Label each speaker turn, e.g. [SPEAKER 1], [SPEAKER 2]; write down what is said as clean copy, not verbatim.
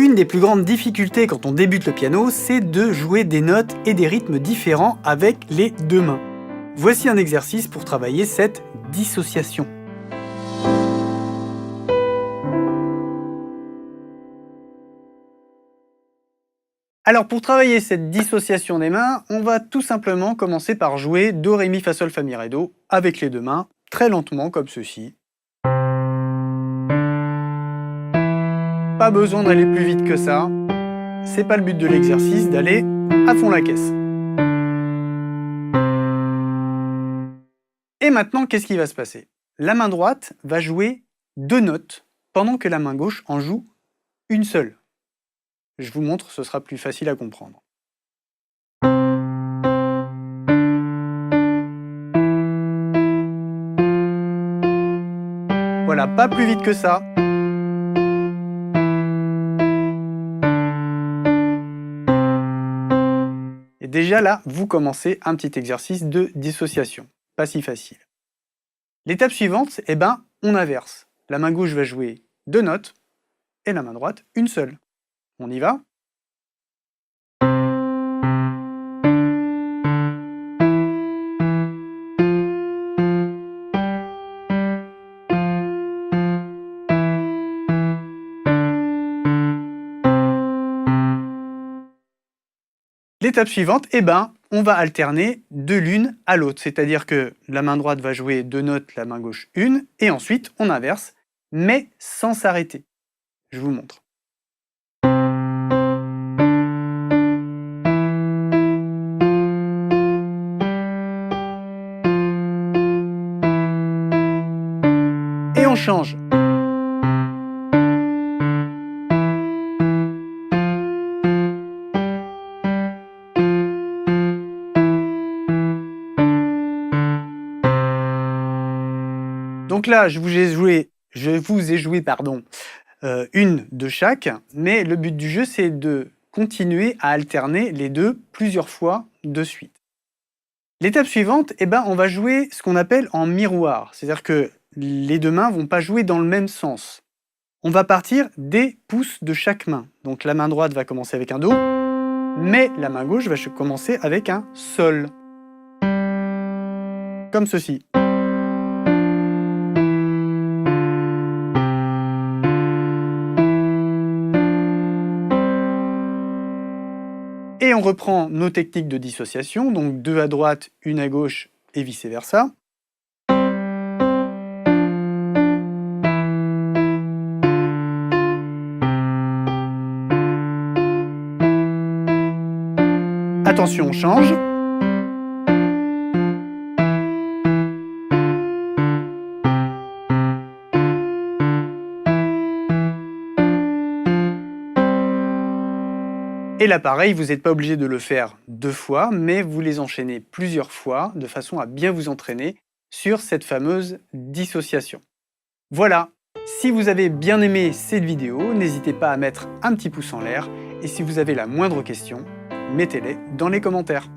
[SPEAKER 1] Une des plus grandes difficultés quand on débute le piano, c'est de jouer des notes et des rythmes différents avec les deux mains. Voici un exercice pour travailler cette dissociation. Alors pour travailler cette dissociation des mains, on va tout simplement commencer par jouer Do, Ré, Mi, Fa, Sol, Fa, Mi, Ré, Do avec les deux mains, très lentement comme ceci. Pas besoin d'aller plus vite que ça. C'est pas le but de l'exercice d'aller à fond la caisse. Et maintenant, qu'est-ce qui va se passer? La main droite va jouer deux notes, pendant que la main gauche en joue une seule. Je vous montre, ce sera plus facile à comprendre. Voilà, pas plus vite que ça. Et déjà là, vous commencez un petit exercice de dissociation. Pas si facile. L'étape suivante, on inverse. La main gauche va jouer deux notes et la main droite une seule. On y va? L'étape suivante, on va alterner de l'une à l'autre. C'est-à-dire que la main droite va jouer deux notes, la main gauche une, et ensuite on inverse, mais sans s'arrêter. Je vous montre. Et on change. Donc là, je vous ai joué une de chaque, mais le but du jeu, c'est de continuer à alterner les deux plusieurs fois de suite. L'étape suivante, on va jouer ce qu'on appelle en miroir, c'est-à-dire que les deux mains ne vont pas jouer dans le même sens. On va partir des pouces de chaque main. Donc la main droite va commencer avec un Do, mais la main gauche va commencer avec un Sol. Comme ceci. Et on reprend nos techniques de dissociation, donc deux à droite, une à gauche et vice-versa. Attention, on change. Et là, pareil, vous n'êtes pas obligé de le faire deux fois, mais vous les enchaînez plusieurs fois, de façon à bien vous entraîner sur cette fameuse dissociation. Voilà, si vous avez bien aimé cette vidéo, n'hésitez pas à mettre un petit pouce en l'air, et si vous avez la moindre question, mettez-les dans les commentaires.